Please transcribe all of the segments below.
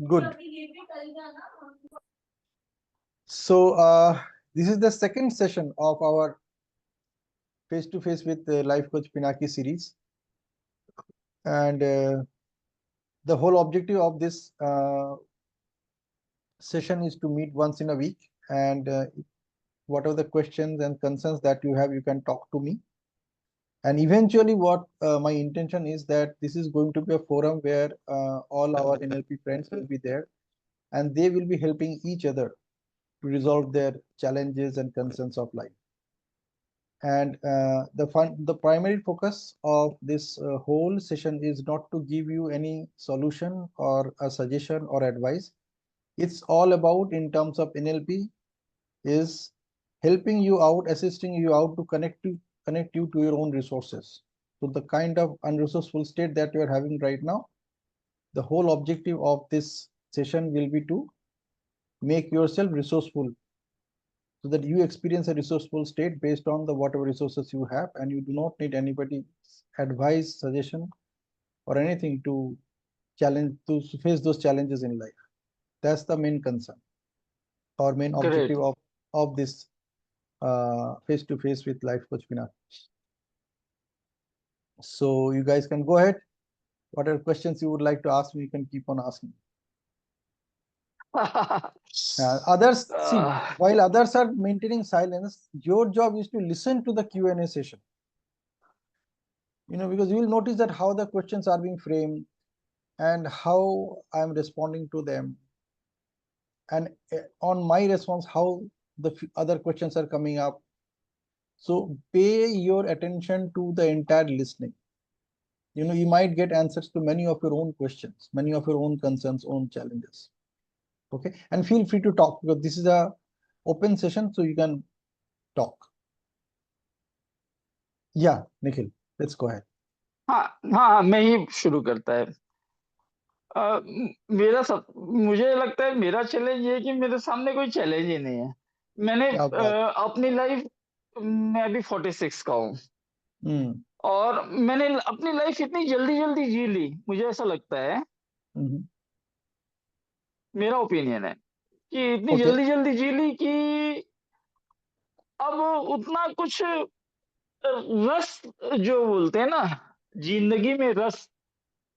Good. So this is the second session of our face-to-face with life coach Pinaki series, and the whole objective of this session is to meet once in a week, and whatever the questions and concerns that you have, you can talk to me. And eventually what my intention is that this is going to be a forum where all our NLP friends will be there, and they will be helping each other to resolve their challenges and concerns of life. And the primary focus of this whole session is not to give you any solution or a suggestion or advice. It's all about, in terms of NLP, is helping you out, assisting you out to connect you to your own resources. So the kind of unresourceful state that you are having right now, the whole objective of this session will be to make yourself resourceful, so that you experience a resourceful state based on the whatever resources you have, and you do not need anybody's advice, suggestion, or anything to face those challenges in life. That's the main concern or main objective Great. of this face-to-face with life coach Pinaki. So you guys can go ahead. Whatever questions you would like to ask me, you can keep on asking. Others, see, while others are maintaining silence, your job is to listen to the Q&A session. Because you will notice that how the questions are being framed and how I'm responding to them, and on my response, how the other questions are coming up. So pay your attention to the entire listening. You might get answers to many of your own questions, many of your own concerns, own challenges. Okay, and feel free to talk, because this is a open session, so you can talk. Yeah, Nikhil, let's go ahead. हाँ, मैं ही शुरू करता है। मुझे लगता है मेरा challenge ये है कि मेरे सामने कोई चैलेंज ही नहीं है। मैंने अपनी लाइफ, मैं अभी 46 का हूँ और मैंने अपनी लाइफ इतनी जल्दी जी ली, मुझे ऐसा लगता है, मेरा ओपिनियन है कि इतनी जल्दी जी ली कि अब उतना कुछ रस, जो बोलते हैं ना जिंदगी में रस,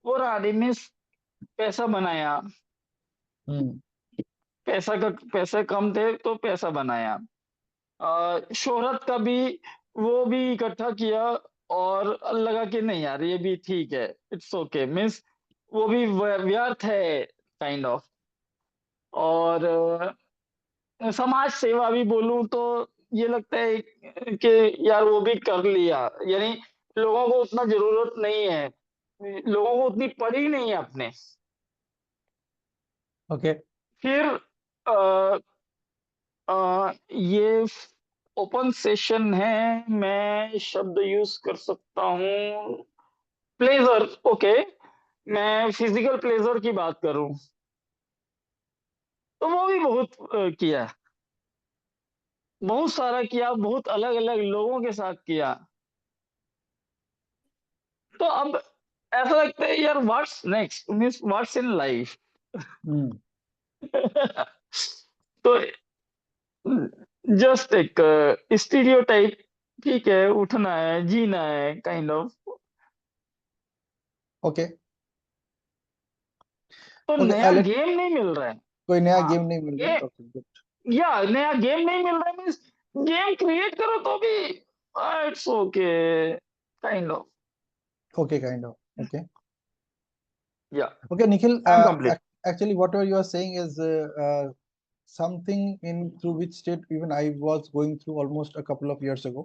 वो रहा नहीं। मीन्स पैसा बनाया, पैसा कम थे तो पैसा बनाया, शोहरत का भी वो भी इकट्ठा किया और लगा कि नहीं यार ये भी ठीक है, इट्स ओके, मीन्स वो भी व्यर्थ है काइंड ऑफ। और समाज सेवा भी बोलूं तो ये लगता है कि यार वो भी कर लिया, यानी लोगों को उतना जरूरत नहीं है, लोगों को उतनी पड़ी नहीं है अपने। ओके। फिर ये ओपन सेशन है, मैं शब्द यूज कर सकता हूँ प्लेजर। ओके, मैं फिजिकल प्लेजर की बात करूं तो वो भी बहुत किया, बहुत सारा किया, बहुत अलग अलग लोगों के साथ किया। तो अब ऐसा लगता है यार what's next, means what's in life. तो जस्ट एक स्टीरियोटाइप, ठीक है, उठना है, जीना है, काइंड ऑफ। ओके। तो नया गेम नहीं मिल रहा है, कोई नया गेम नहीं मिल रहा है। Okay, good. या नया गेम नहीं मिल रहा है, मींस गेम क्रिएट करो तो भी it's okay, kind of. Okay, kind of. Okay. Yeah. Okay, Nikhil. I'm complete. Actually, whatever you are saying is something in through which state even I was going through almost a couple of years ago,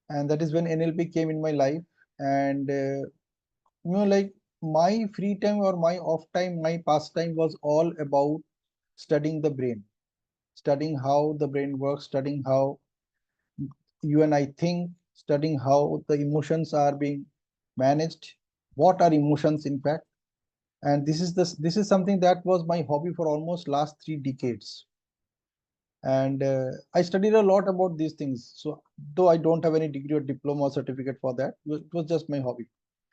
and that is when NLP came in my life. And like my free time or my off time, my pastime was all about studying the brain, studying how the brain works, studying how you and I think, studying how the emotions are being managed, what are emotions in fact. And this is something that was my hobby for almost last 3 decades. And I studied a lot about these things. So though I don't have any degree or diploma or certificate for that, it was just my hobby.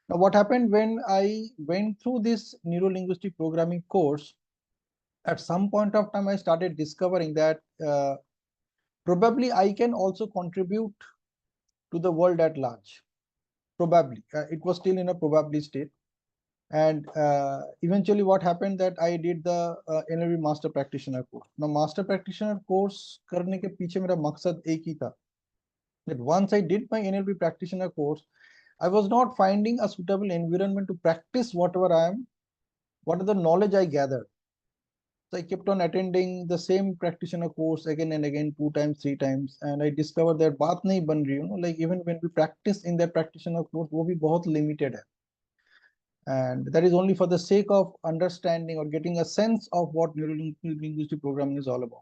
Now, what happened when I went through this neuro-linguistic programming course, at some point of time, I started discovering that probably I can also contribute to the world at large. Probably. It was still in a probably state. And eventually what happened that I did the NLP master practitioner course. Now master practitioner course करने के पीछे मेरा मकसद एक ही था that once I did my NLP practitioner course, I was not finding a suitable environment to practice what are the knowledge I gathered. So I kept on attending the same practitioner course again and again, 2 times, 3 times, and I discovered that बात नहीं बन रही, like even when we practice in that practitioner course, वो भी बहुत limited है. And that is only for the sake of understanding or getting a sense of what neuro-linguistic programming is all about.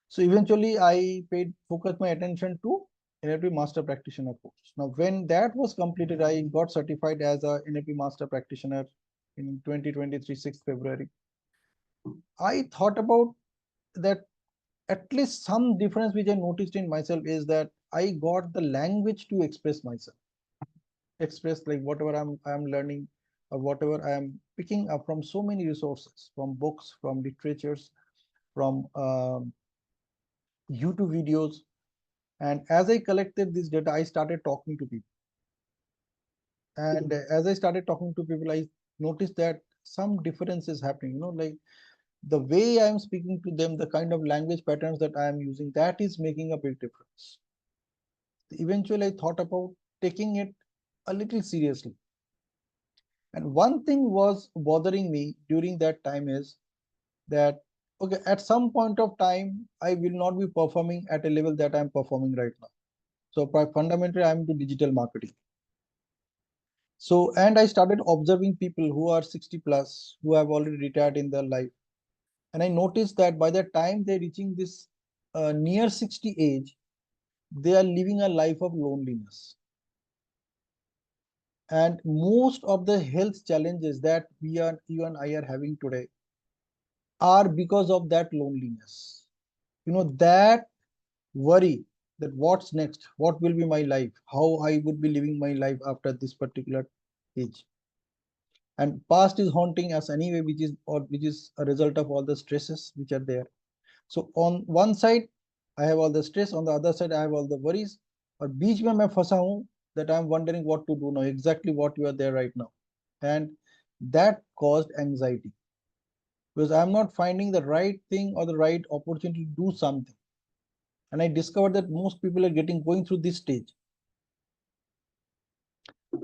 So eventually I focused my attention to NLP master practitioner course. Now when that was completed, I got certified as a NLP master practitioner in 2023 6th February. I thought about that at least some difference which I noticed in myself is that I got the language to express myself, express like whatever I'm learning or whatever I am picking up from so many resources, from books, from literatures, from YouTube videos. And as I collected this data, I started talking to people. And as I started talking to people, I noticed that some difference is happening, like the way I am speaking to them, the kind of language patterns that I am using, that is making a big difference. Eventually, I thought about taking it a little seriously. And one thing was bothering me during that time is that, okay, at some point of time, I will not be performing at a level that I'm performing right now. So fundamentally, I'm into digital marketing. So, and I started observing people who are 60 plus, who have already retired in their life. And I noticed that by the time they're reaching this near 60 age, they are living a life of loneliness. And most of the health challenges that you and I are having today are because of that loneliness. That worry that what's next, what will be my life, how I would be living my life after this particular age. And past is haunting us anyway, which is a result of all the stresses which are there. So on one side, I have all the stress, on the other side, I have all the worries. और बीच में मैं फंसा हूँ that I'm wondering what to do now, exactly what you are there right now. And that caused anxiety because I'm not finding the right thing or the right opportunity to do something. And I discovered that most people are going through this stage.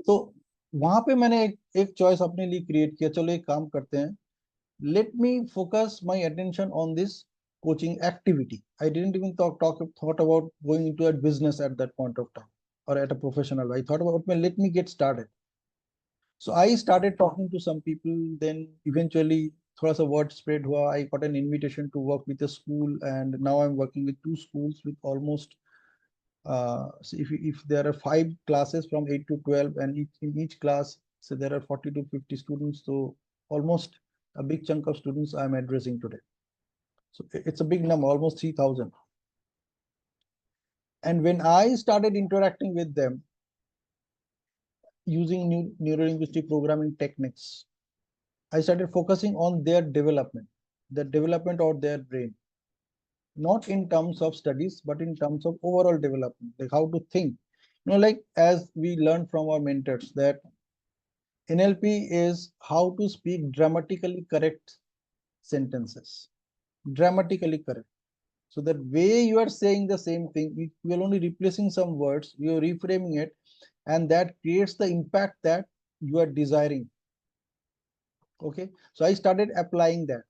तो वहां पे मैंने एक choice अपने लिए create किया, चलो एक काम करते हैं, let me focus my attention on this coaching activity. I didn't even thought about going into a business at that point of time or at a professional. I thought about, well, let me get started. So I started talking to some people. Then eventually, thoda sa word spread hua. I got an invitation to work with a school, and now I'm working with 2 schools with almost. So if there are 5 classes from 8 to 12, and in each class, so there are 40 to 50 students. So almost a big chunk of students I'm addressing today. So it's a big number, almost 3,000. And when I started interacting with them using neuro-linguistic programming techniques, I started focusing on their development, the development of their brain, not in terms of studies, but in terms of overall development, like how to think. Like as we learned from our mentors that NLP is how to speak dramatically correct sentences, dramatically correct. So the way you are saying the same thing, you are only replacing some words, you are reframing it, and that creates the impact that you are desiring. Okay, so I started applying that,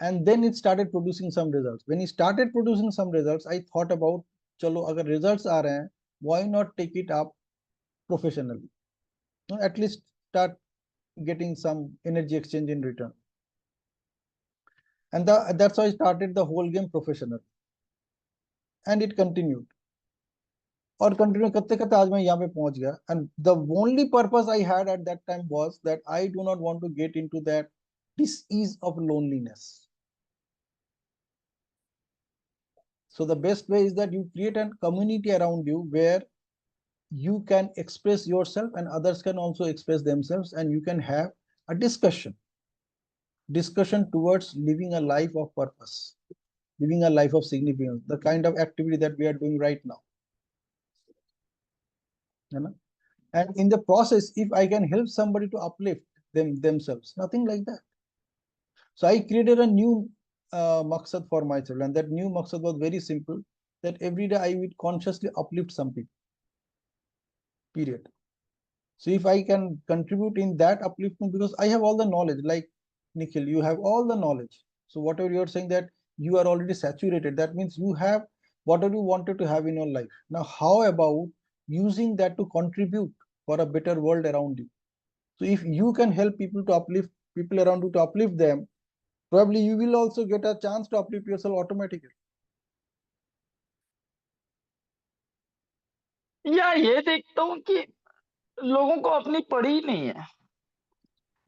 and then it started producing some results. When it started producing some results, I thought about, chalo, agar results are rahe, why not take it up professionally? At least start getting some energy exchange in return. And that's how I started the whole game professional, and it continued. और continue करते करते आज मैं यहाँ पे पहुंच गया. And the only purpose I had at that time was that I do not want to get into that disease of loneliness. So the best way is that you create a community around you where you can express yourself and others can also express themselves, and you can have a discussion towards living a life of purpose, living a life of significance, the kind of activity that we are doing right now. You know? And in the process, if I can help somebody to uplift themselves, nothing like that. So I created a new maqsad for myself, and that new maqsad was very simple, that every day I would consciously uplift some people, period. So if I can contribute in that upliftment, because I have all the knowledge, like Nikhil, you have all the knowledge. So whatever you're saying that you are already saturated, that means you have whatever you wanted to have in your life. Now, how about using that to contribute for a better world around you? So if you can help people to uplift people around you, to uplift them, probably you will also get a chance to uplift yourself automatically. या ये देखता हूँ कि लोगों को अपनी पड़ी नहीं है।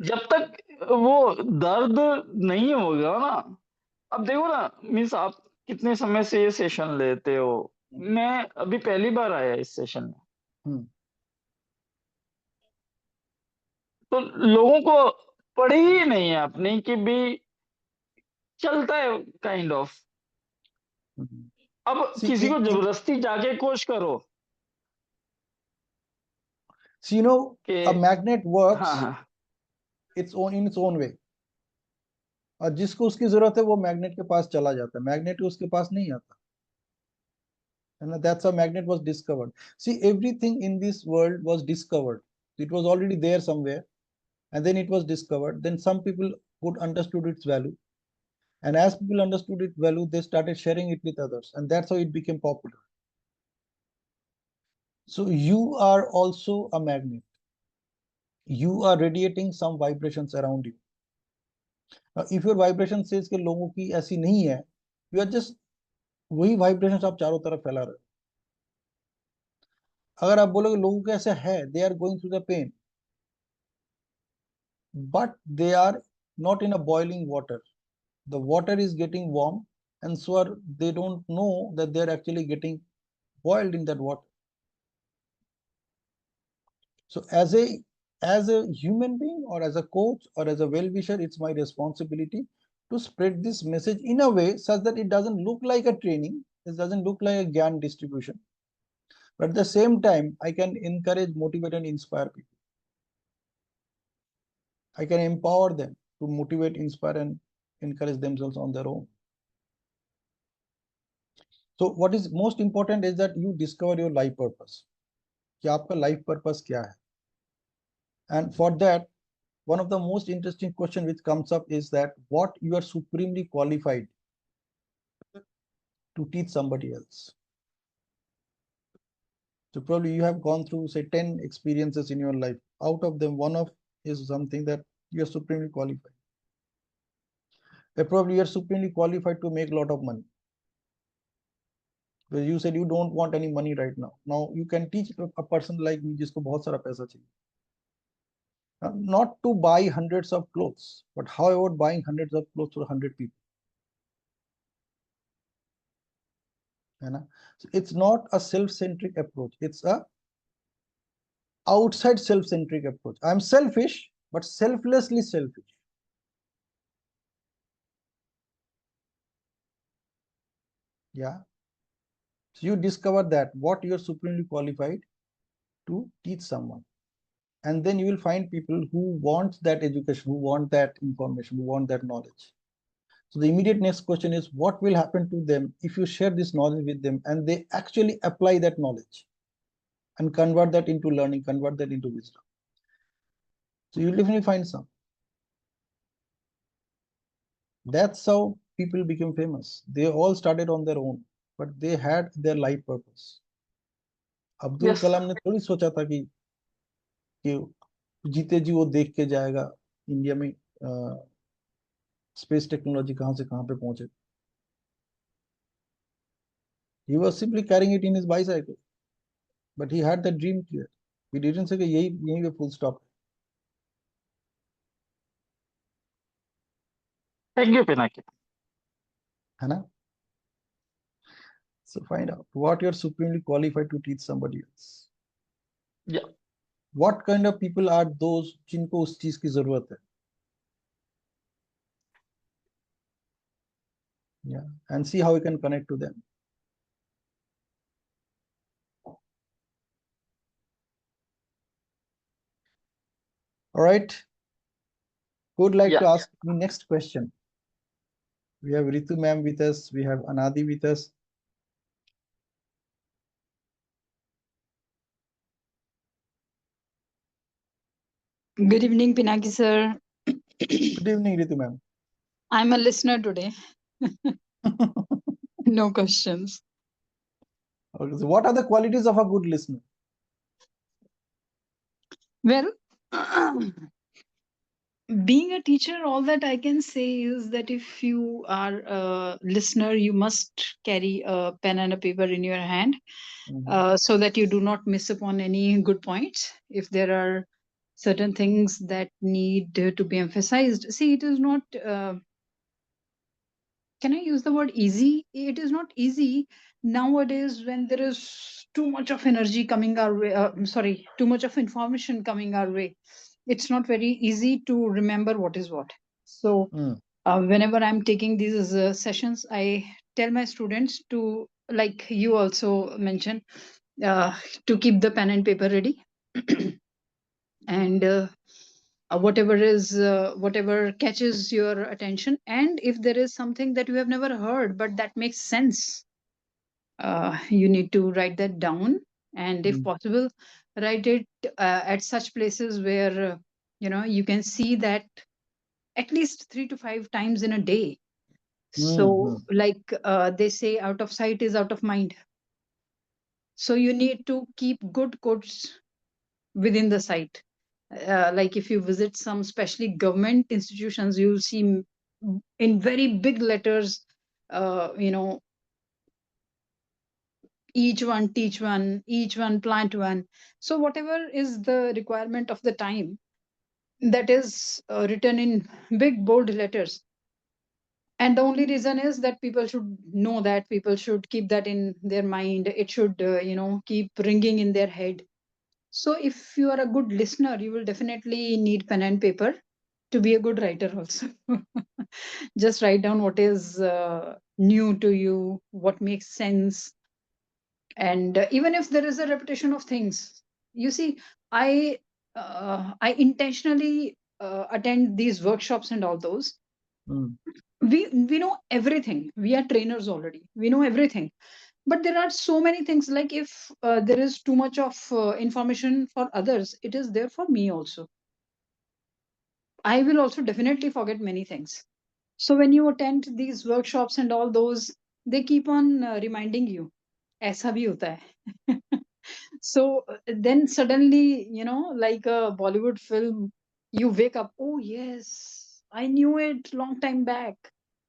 जब तक वो दर्द नहीं होगा ना, अब देखो ना, मीन्स आप कितने समय से ये सेशन लेते हो? मैं अभी पहली बार आया इस सेशन में। तो लोगों को पड़ी ही नहीं है अपनी कि भी चलता है काइंड ऑफ। अब See, किसी को जबरदस्ती जाके कोशिश करो you know, कि a magnet हाँ, works हाँ। in its own way. और जिसको उसकी जरूरत है वो मैग्नेट के पास चला जाता है, मैग्नेट उसके पास नहीं आता. And that's how magnet was discovered. See, everything in this world was discovered. It was already there somewhere, and then it was discovered. Then some people could understood its value, and as people understood its value, they started sharing it with others, and that's how it became popular. So you are also a magnet. You are radiating some vibrations around you. Now, if your vibration says कि लोगों की ऐसी नहीं है, you are just वही vibrations आप चारों तरफ फैला रहे हो. अगर आप बोलोगे लोगों के ऐसे है, they are going through the pain, but they are not in a boiling water. The water is getting warm, and so they don't know that they're actually getting boiled in that water. So as a human being, or as a coach, or as a well-wisher, it's my responsibility to spread this message in a way such that it doesn't look like a training, it doesn't look like a gyan distribution, but at the same time I can encourage, motivate, and inspire people. I can empower them to motivate, inspire, and encourage themselves on their own. So what is most important is that you discover your life purpose. कि आपका life purpose क्या है? And for that, one of the most interesting question which comes up is that what you are supremely qualified to teach somebody else. So probably you have gone through, say, 10 experiences in your life. Out of them, one of is something that you are supremely qualified. Probably you are supremely qualified to make a lot of money. Because you said you don't want any money right now. Now you can teach a person like me जिसको बहुत सारा पैसा चाहिए. Not to buy hundreds of clothes, but how about buying hundreds of clothes for 100 people? So it's not a self-centric approach. It's a outside self-centric approach. I'm selfish, but selflessly selfish. Yeah. So you discover that what you're supremely qualified to teach someone. And then you will find people who want that education, who want that information, who want that knowledge. So the immediate next question is, what will happen to them if you share this knowledge with them and they actually apply that knowledge and convert that into learning, convert that into wisdom? So you'll definitely find some. That's how people became famous. They all started on their own, but they had their life purpose. Abdul yes. Kalam ने थोड़ी सोचा था कि जीते जी वो देख के जाएगा इंडिया में स्पेस टेक्नोलॉजी कहाँ से कहाँ पे पहुंचे. He was simply carrying it in his bicycle, but he had that dream clear. He didn't say कि यही पे full stop. Thank you Pinaki. है ना? So find out what you're supremely qualified to teach somebody else. Yeah. What kind of people are those जिनको उस चीज की जरूरत है? Yeah, and see how you can connect to them. All right. Who would like Yeah. to ask me next question? We have Ritu ma'am with us. We have Anadi with us. Good evening, Pinaki sir. Good evening, Ritu ma'am. I'm a listener today. No questions. Okay, so what are the qualities of a good listener? Well, being a teacher, all that I can say is that if you are a listener, you must carry a pen and a paper in your hand, so that you do not miss upon any good points. If there are certain things that need to be emphasized, see, it is not. Can I use the word easy? It is not easy nowadays when there is too much of energy coming our way. Sorry, too much of information coming our way. It's not very easy to remember what is what. So, whenever I'm taking these sessions, I tell my students to, like you also mentioned, to keep the pen and paper ready. And whatever catches your attention, and if there is something that you have never heard but that makes sense, you need to write that down, and if possible write it at such places where you can see that at least 3 to 5 times in a day. So like they say, out of sight is out of mind. So you need to keep good quotes within the site. Like if you visit some especially government institutions, you'll see in very big letters, uh, you know each one teach one, each one plant one. So whatever is the requirement of the time, that is written in big bold letters. And the only reason is that people should know, that people should keep that in their mind. It should keep ringing in their head. So if you are a good listener, you will definitely need pen and paper to be a good writer also. Just write down what is new to you, what makes sense. And even if there is a repetition of things, you see, I intentionally attend these workshops and all those. We know everything. We are trainers already. We know everything. But there are so many things, like if there is too much of information for others, it is there for me also. I will also definitely forget many things. So when you attend these workshops and all those, they keep on reminding you, aisa bhi hota hai. So then suddenly, like a Bollywood film, you wake up, oh yes, I knew it long time back.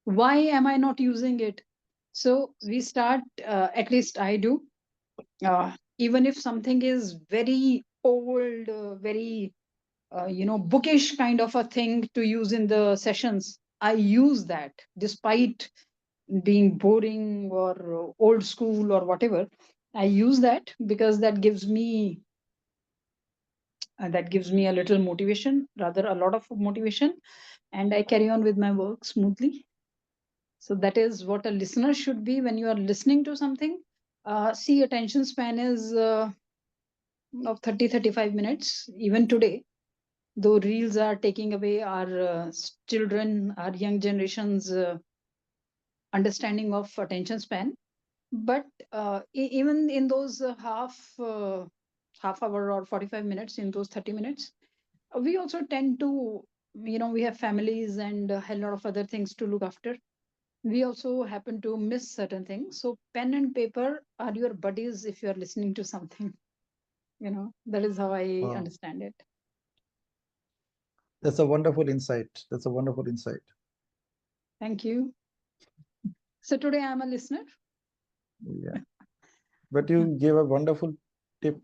Why am I not using it? So we start, at least I do, even if something is very old, very bookish kind of a thing to use in the sessions, I use that despite being boring or old school or whatever. I use that because that gives me a little motivation, rather a lot of motivation, and I carry on with my work smoothly. So that is what a listener should be when you are listening to something. See, attention span is of 30-35 minutes. Even today, though reels are taking away our children, our young generation's understanding of attention span, but even in those half hour or 45 minutes, in those 30 minutes, we also tend to, we have families and a lot of other things to look after. We also happen to miss certain things. So pen and paper are your buddies if you are listening to something. That is how I Wow, understand it. that's a wonderful insight. That's a wonderful insight. Thank you. So today I am a listener. Yeah, but you gave a wonderful tip.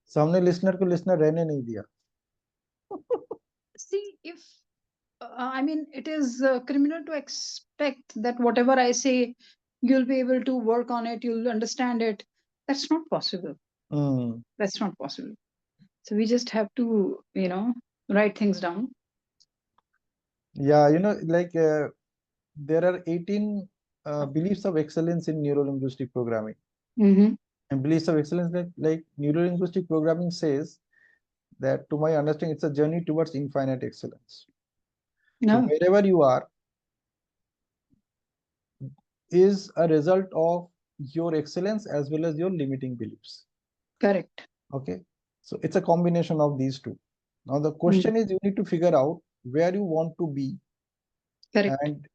सामने listener को listener रहने नहीं दिया. See, if I mean, it is criminal to expect that whatever I say, you'll be able to work on it, you'll understand it. That's not possible. That's not possible. So we just have to, write things down. Yeah, like there are 18 beliefs of excellence in neuro-linguistic programming. Mm-hmm. And beliefs of excellence, like neuro-linguistic programming says that, to my understanding, it's a journey towards infinite excellence. So No, wherever you are is a result of your excellence as well as your limiting beliefs. correct. Okay, so it's a combination of these two. Now the Mm, question is, you need to figure out where you want to be correct. and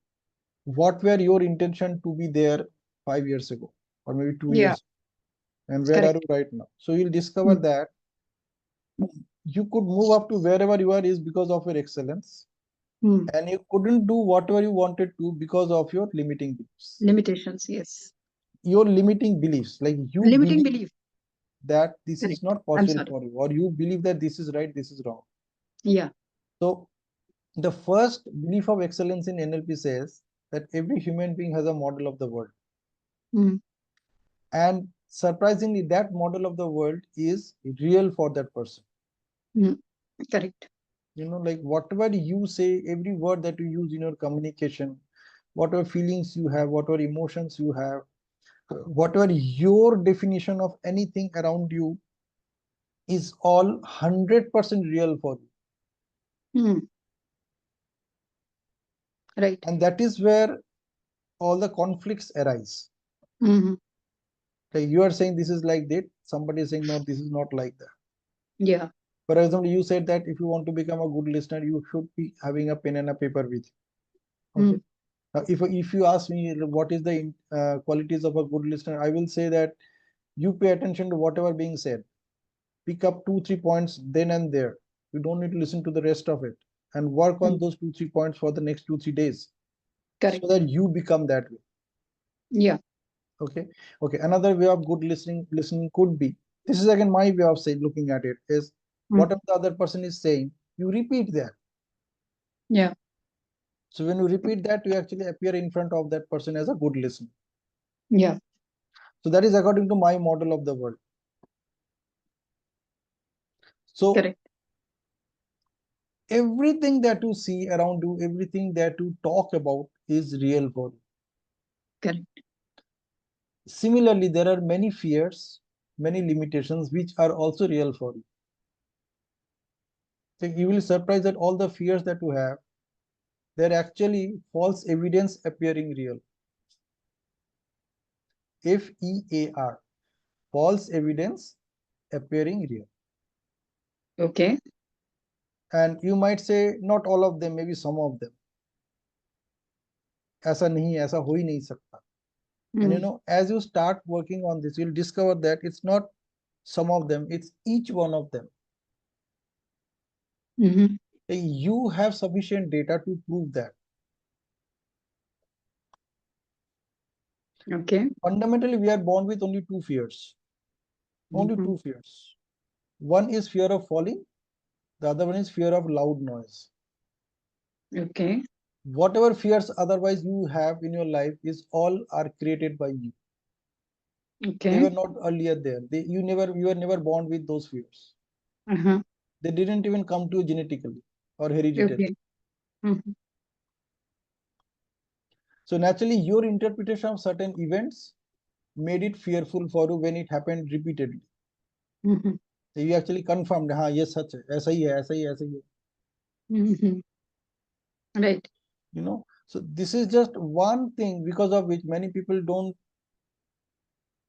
what were your intention to be there 5 years ago or maybe two Yeah, years and where are you correct. right now. So you'll discover Mm, that you could move up to wherever you are is because of your excellence, mm. and you couldn't do whatever you wanted to because of your limiting beliefs. Limitations, yes. Your limiting beliefs, like you Limiting believe belief. that this is Correct. not I'm possible sorry. for you, or you believe that this is right, this is wrong. Yeah. So the first belief of excellence in NLP says that every human being has a model of the world. Mm, And surprisingly, that model of the world is real for that person. mm. Correct. Like whatever you say, every word that you use in your communication, whatever feelings you have, whatever emotions you have, whatever your definition of anything around you is all 100% real for you. Mm, right. And that is where all the conflicts arise. Mm-hmm. Like you are saying this is like that, somebody is saying no, this is not like that. Yeah. For example, you said that if you want to become a good listener, you should be having a pen and a paper with you. Okay. Mm, Now, if you ask me what is the qualities of a good listener, I will say that you pay attention to whatever being said, pick up 2-3 points then and there. You don't need to listen to the rest of it, and work on mm. those 2-3 points for the next 2-3 days, so Correct. that you become that way. Yeah. Okay. Okay, another way of good listening could be, this is again my way of saying, looking at it, is Mm, whatever the other person is saying, you repeat that. yeah. So when you repeat that, you actually appear in front of that person as a good listener. Yeah. So that is according to my model of the world. So Correct. everything that you see around you, everything that you talk about is real for you. Correct. Similarly, there are many fears, many limitations which are also real for you. So you will be surprised that all the fears that you have, they're actually false evidence appearing real. FEAR, false evidence appearing real. Okay. And you might say not all of them, maybe some of them. ऐसा नहीं, ऐसा हो ही नहीं सकता. And Mm, as you start working on this, you'll discover that it's not some of them, it's each one of them. mm-hmm. You have sufficient data to prove that. Okay. Fundamentally, we are born with only two fears. Only Mm-hmm. two fears. One is fear of falling, the other one is fear of loud noise. Okay. Whatever fears otherwise you have in your life is all are created by you. They Okay. were not earlier there. You were never born with those fears. Uh-huh. They didn't even come to you genetically or hereditary. Okay. Mm-hmm. So naturally, your interpretation of certain events made it fearful for you when it happened repeatedly. Mm-hmm. So you actually confirmed, हाँ ये सच है, ऐसा ही है, ऐसा ही है, ऐसा ही है. Mm-hmm. Right. So this is just one thing because of which many people don't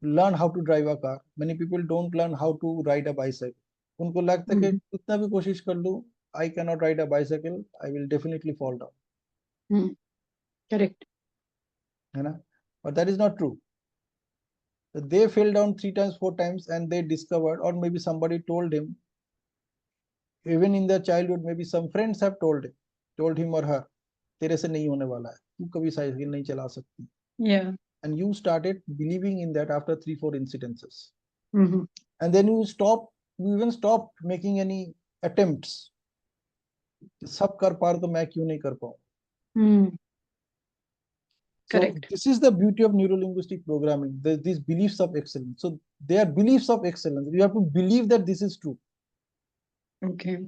learn how to drive a car. Many people don't learn how to ride a bicycle. उनको लगता है कि Mm-hmm. कितना भी कोशिश कर लूं, I cannot ride a bicycle, I will definitely fall down. Mm. Correct. है ना? But that is not true. They fell down 3 times, 4 times, and they discovered, or maybe somebody told him, even in their childhood, maybe some friends have told him or her, तेरे से नहीं होने वाला है, तू कभी साइकिल नहीं चला सकती. Yeah. And you started believing in that after 3-4 incidences. Mm-hmm. And then you even stopped making any attempts. सब कर पा रहे तो मैं क्यों नहीं कर पाऊं. Mm. So Correct. this is the beauty of neuro-linguistic programming. There's these beliefs of excellence. So they are beliefs of excellence. You have to believe that this is true. Okay.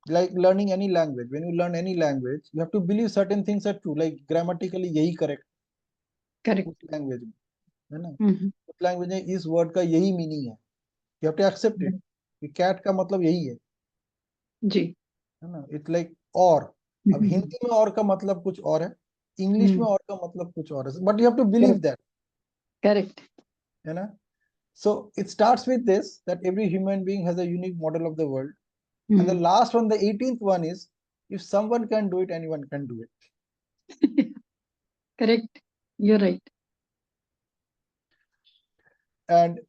Like learning any language. When you learn any language, you have to believe certain things are true. Like grammatically, यही correct. Correct. उस language में, है ना? Mhm. उस language में इस word का यही meaning है. You have to accept it. कि cat का मतलब यही है. जी. है ना? It's like और. अब Mhm. हिंदी में और का मतलब कुछ और है. इंग्लिश में Hmm. और का मतलब कुछ और है. But you have to believe Correct. that. Correct. है ना? So it starts with this, that every human being has a unique model of the world. And the Hmm. last one, the 18th one is, if someone can do it, anyone can do it. Correct. You're right. And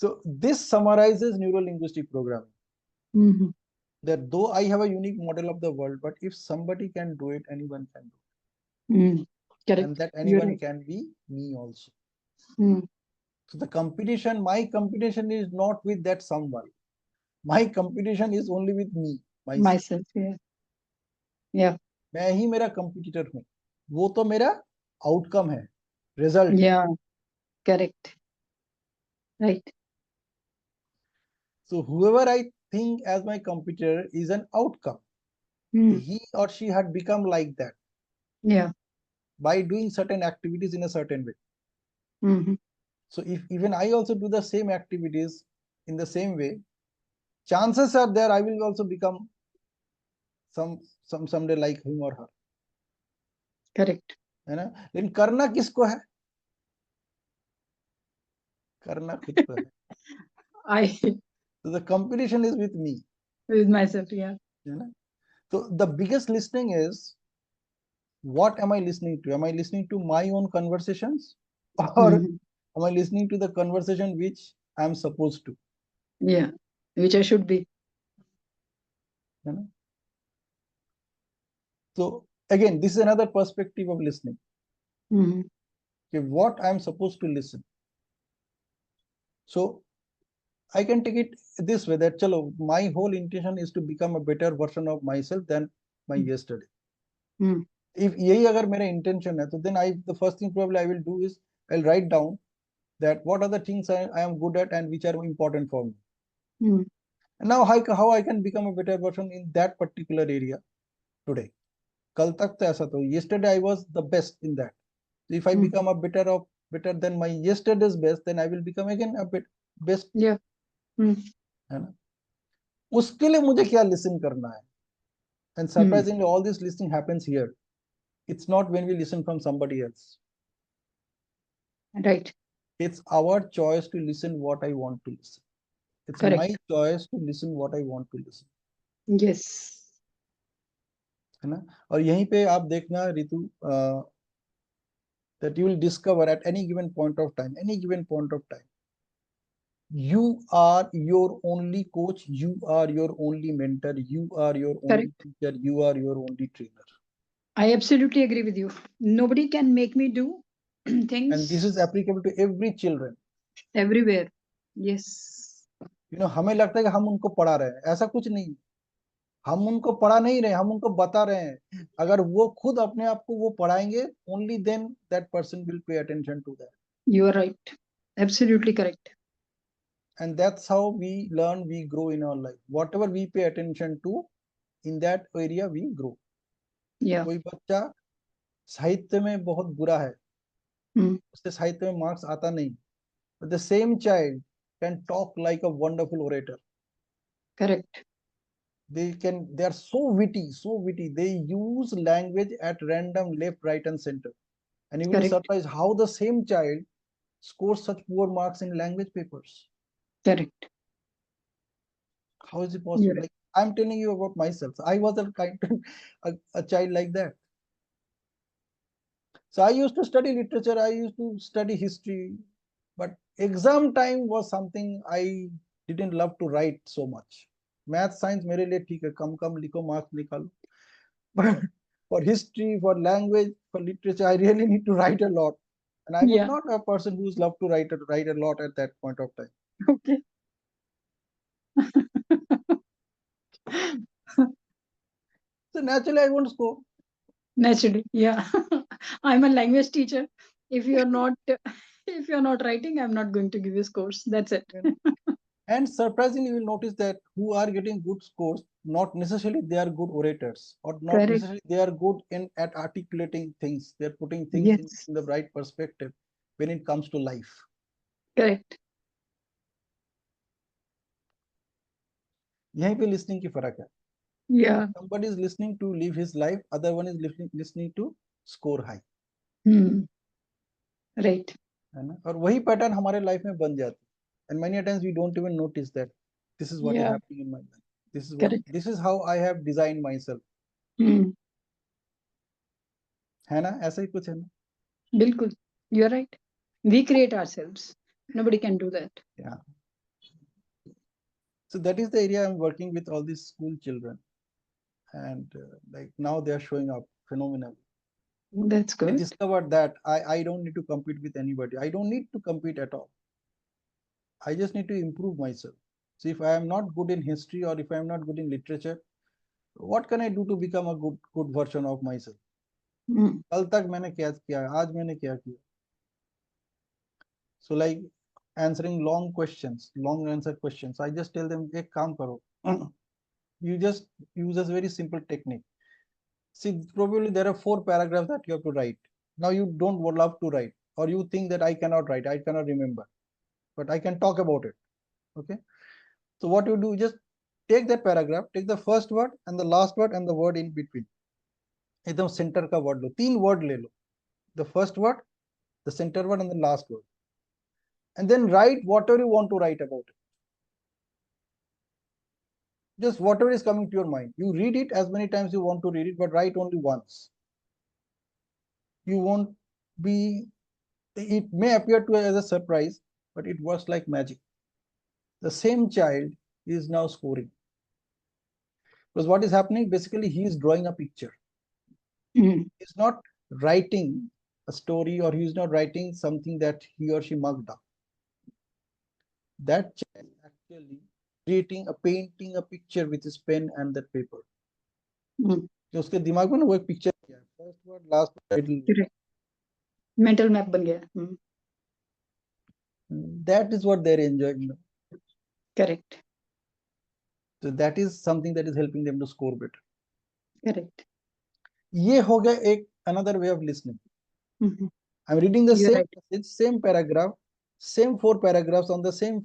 so this summarizes neuro-linguistic programming. Mhm. That though I have a unique model of the world, but if somebody can do it, anyone can do Mm. it. Correct. And that You're anyone right. can be me also. Mm. So the competition, my competition is not with that someone. My competition is only with me, myself. Myself. Yeah. Yeah. मैं ही मेरा competitor हूँ. वो तो मेरा outcome है, result है. Yeah. Correct. Right. So whoever I think as my competitor is an outcome. Mm. He or she had become like that Yeah. by doing certain activities in a certain way. Mhm. So if even I also do the same activities in the same way, chances are there I will also become someday like him or her. Correct. है ना? लेकिन करना किसको है? करना खुद को है. I So the competition is with me. with myself. Yeah. है ना? So the biggest listening is, what am I listening to? Am I listening to my own conversations, or Mhm. am I listening to the conversation which I am supposed to? Yeah. Which I should be. है ना? So again, this is another perspective of listening. Mhm. Okay, what I am supposed to listen. So I can take it this way, that chalo, my whole intention is to become a better version of myself than my yesterday. Mm. If यही अगर मेरा intention है, तो then the first thing probably I will do is I'll write down that what are the things I am good at and which are important for me. Mm. And now how I can become a better version in that particular area today. कल तक तो ऐसा तो, yesterday I was the best in that. So if I Mm. become a better than my yesterday's best, then I will become again a bit best. Yeah. Mm. है ना? उसके लिए मुझे क्या listen करना है? And surprisingly, all this listening happens here. It's not when we listen from somebody else. Right. It's our choice to listen what I want to listen. It's my Correct. choice to listen what I want to listen. Yes. है ना? और यहीं पे आप देखना Ritu, that you will discover at any given point of time, you are your only coach, you are your only mentor, you are your only Correct. teacher, you are your only trainer. I absolutely agree with you. Nobody can make me do And this things is applicable to every children. everywhere. Yes. You know, हमें लगता है कि हम उनको पढ़ा रहे हैं, ऐसा कुछ नहीं. हम उनको पढ़ा नहीं रहे, हम उनको बता रहे हैं. अगर वो खुद अपने आप को वो पढ़ाएंगे, only then that person will pay attention to that. You are right. Absolutely correct. And that's how we learn, we grow in our life. Whatever we pay attention to, in that area we grow. Yeah. कोई बच्चा साहित्य में बहुत बुरा है, Mm. उससे साहित्य में मार्क्स आता नहीं, but the same child can talk like a wonderful orator. Correct. They are so witty, they use language at random, left, right and center, and you will be Correct. surprised how the same child scores such poor marks in language papers. Correct. How is it You're possible? right. Like, I'm telling you about myself. I was a kind a child like that. So I used to study literature, I used to study history, but exam time was something I didn't love to write so much. Math, science मेरे लिए ठीक है, कम कम लिखो, marks निकालो. But for history, for language, for literature, I really need to write a lot. And I was Yeah. not a person who's loved to write a lot at that point of time. Okay. So naturally, I won't score. Naturally. Yeah. I'm a language teacher. If you're not if you're not writing, I'm not going to give you scores. That's it. You know? And surprisingly, you will notice that who are getting good scores, not necessarily they are good orators, or not Correct. necessarily they are good in at articulating things. They're putting things Yes. in the right perspective when it comes to life. Correct. यहीं पे listening की फर्क है. Yeah. Somebody is listening to live his life, other one is listening to score high. Right. है ना? और वही pattern हमारे लाइफ में बन जाती है. And many times we don't even notice that this is what is Yeah. happening in my life. Correct. This is how I have designed myself. है ना? ऐसा ही कुछ है ना? बिल्कुल. You're right. We create ourselves. Nobody can do that. Yeah. So that is the area I'm working with all these school children, and like now they are showing up phenomenally. That's I good. discovered that I don't need to compete with anybody. I don't need to compete at all. I just need to improve myself. So if I am not good in history or if I am not good in literature, what can I do to become a good version of myself? कल तक मैंने क्या किया, आज मैंने क्या किया? So like answering long questions, long answer questions, I just tell them एक काम करो. You just use a very simple technique. See, probably there are 4 paragraphs that you have to write. Now you don't love to write, or you think that I cannot write, I cannot remember, but I can talk about it. Okay. So what you do, just take that paragraph, take the first word and the last word and the word in between. एकदम center का word लो, 3 word ले लो. The first word, the center word and the last word. And then write whatever you want to write about it. Just whatever is coming to your mind. You read it as many times you want to read it, but write only once. You won't be, it may appear to as a surprise, but it works like magic. The same child is now scoring. Because what is happening, basically he is drawing a picture. He's not writing a story, or he's not writing something that he or she mugged up. That child is actually creating a painting a picture with his pen and that paper. जो उसके दिमाग में ना वो एक picture किया है, first word last word, mental map बन गया. that is what they're enjoying. Correct. So that is something that is helping them to score better. Correct. ये हो गया एक another way of listening. I'm reading the You're same right. passage, same paragraph, same 4 paragraphs on the same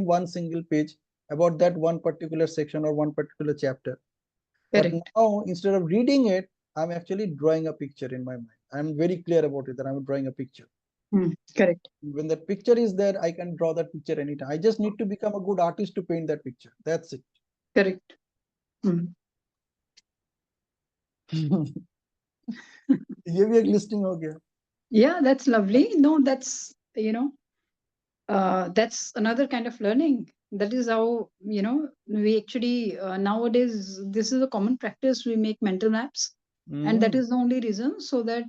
one single page about that one particular section or one particular chapter. But Correct. now instead of reading it, I'm actually drawing a picture in my mind. I'm very clear about it that I'm drawing a picture. Correct. When that picture is there, I can draw that picture anytime. I just need to become a good artist to paint that picture. That's it. Correct. ये भी एक listing हो गया. Yeah, that's lovely. No, that's, that's another kind of learning. That is how, we actually, nowadays, this is a common practice. We make mental maps. And that is the only reason, so that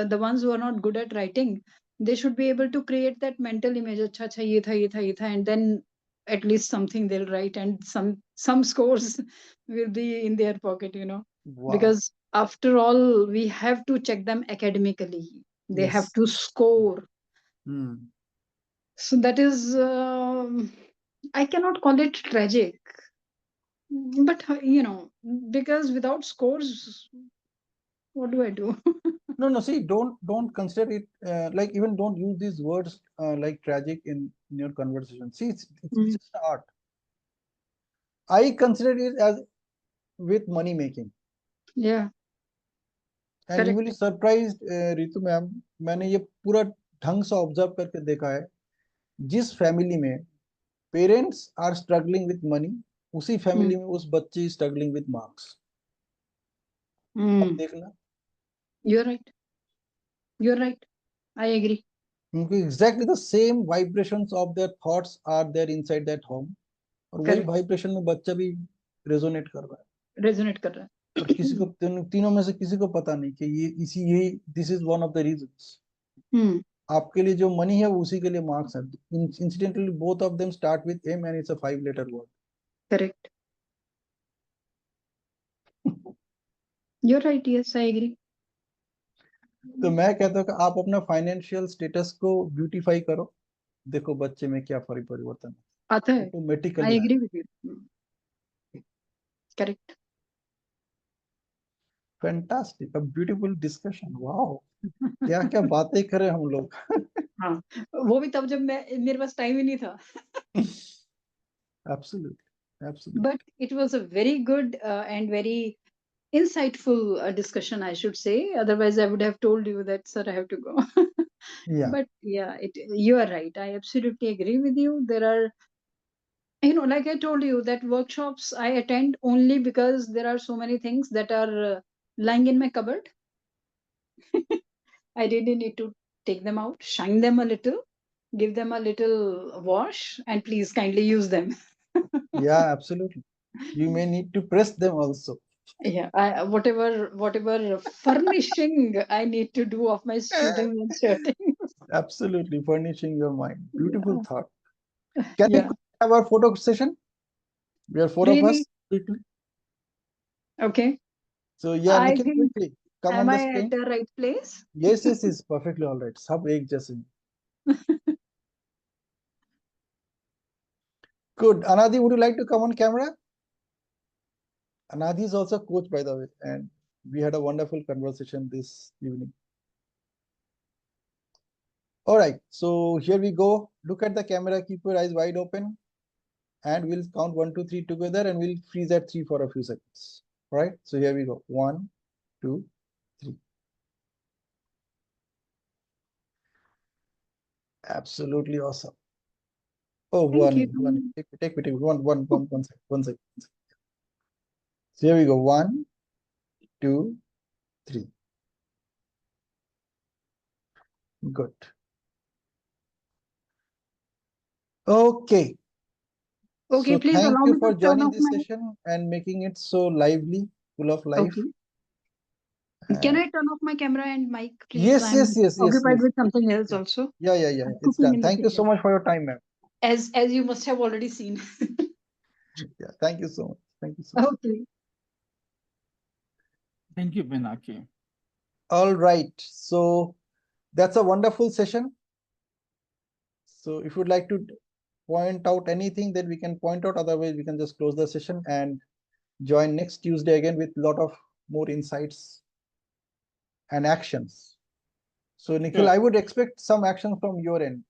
the ones who are not good at writing, they should be able to create that mental image. Acha, acha, ye tha, ye tha, ye tha, and then at least something they'll write, and some scores will be in their pocket, Wow. because after all, we have to check them academically. They Yes. have to score. So that is, I cannot call it tragic, but because without scores, what do I do? No. See, don't consider it like, even don't use these words like tragic in your conversation. See, it's just art. I consider it as with money making. Yeah. And you will be surprised, Ritu ma'am, मैंने ये पूरा ढंग से observe करके देखा है, जिस family में parents are struggling with money, उसी फैमिली में उस बच्चे स्ट्रगलिंग विथ मार्क्स. देखना. You're right. You're right. I agree. Exactly the same vibrations of their thoughts are there inside that home, और वही वाइब्रेशन में बच्चा भी रेजोनेट कर रहा है. रेजोनेट कर रहा है. और किसी को तीनों में से किसी को पता नहीं कि यही this is one of the reasons. आपके लिए जो मनी है वो उसी के लिए मार्क्स है. Incidentally both of them start with M and it's a 5 letter word. Correct. You're right. Yes, I agree. तो मैं कहता हूँ कि आप अपना फाइनेंशियल स्टेटस को ब्यूटीफाई करो, देखो बच्चे में क्या परिवर्तन आता है। Automatically I I. Agree with you, correct. Fantastic, a beautiful discussion, wow, क्या क्या बातें करें हम लोग। हाँ, वो भी तब जब मैं मेरे पास टाइम ही नहीं था। Absolutely, absolutely. But it was a very good and very insightful discussion, I should say. Otherwise, I would have told you that, sir, I have to go. Yeah, But yeah, you are right. I absolutely agree with you. There are, you know, like I told you, that workshops I attend only because there are so many things that are lying in my cupboard. I really need to take them out, shine them a little, give them a little wash, and please kindly use them. yeah, absolutely. You may need to press them also. Yeah, whatever furnishing I need to do of my shooting and shirting. Absolutely, furnishing your mind. Beautiful thought. Can we Yeah, have our photo session? We are four of us. really. Quickly. Okay. So yeah, I Nikhil, think, quickly come am on the I at screen. the right place? Yes, yes, yes, perfectly all right. सब एक जैसे हैं. Good. Anadi, would you like to come on camera? Anadi is also a coach, by the way, and we had a wonderful conversation this evening. All right, so here we go. Look at the camera, keep your eyes wide open, and we'll count 1, 2, 3 together, and we'll freeze at 3 for a few seconds. All right, so here we go. 1, 2, 3. Absolutely awesome. Oh, Thank one, you. one. Take me. One second, 1 second. So here we go. 1, 2, 3. Good. Okay. Okay, So please thank allow you me for to turn joining off this my. session and making it so lively, full of life. Okay. Can And I turn off my camera and mic, please? yes, I'm yes, yes, yes, occupied yes. with something else Yeah, also. yeah. I'm It's cooking done. in the Thank you so kitchen, much for your time, ma'am. as you must have already seen. Yeah, thank you so much. Thank you so much. Okay. Thank you, Pinaki. All right. So that's a wonderful session. So if you'd like to point out anything that we can point out, otherwise we can just close the session and join next Tuesday again with a lot of more insights and actions. So Nikhil, Sure. I would expect some action from your end.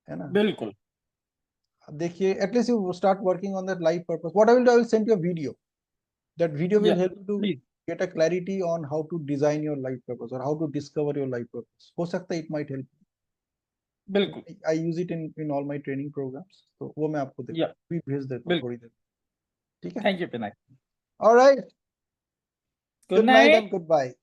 है ना? बिल्कुल. देखिए, at least you start working on that life purpose. What I will do, I will send you a video. That video will Yeah, help you to please. get a clarity on how to design your life purpose or how to discover your life purpose. हो सकता है it might help. बिल्कुल. I use it in all my training programs. तो वो मैं आपको Yeah, भी भेज देता हूँ बिल्कुल. थोड़ी देर. ठीक है? Thank you, Pinaki. All right. Good Good night night. and goodbye.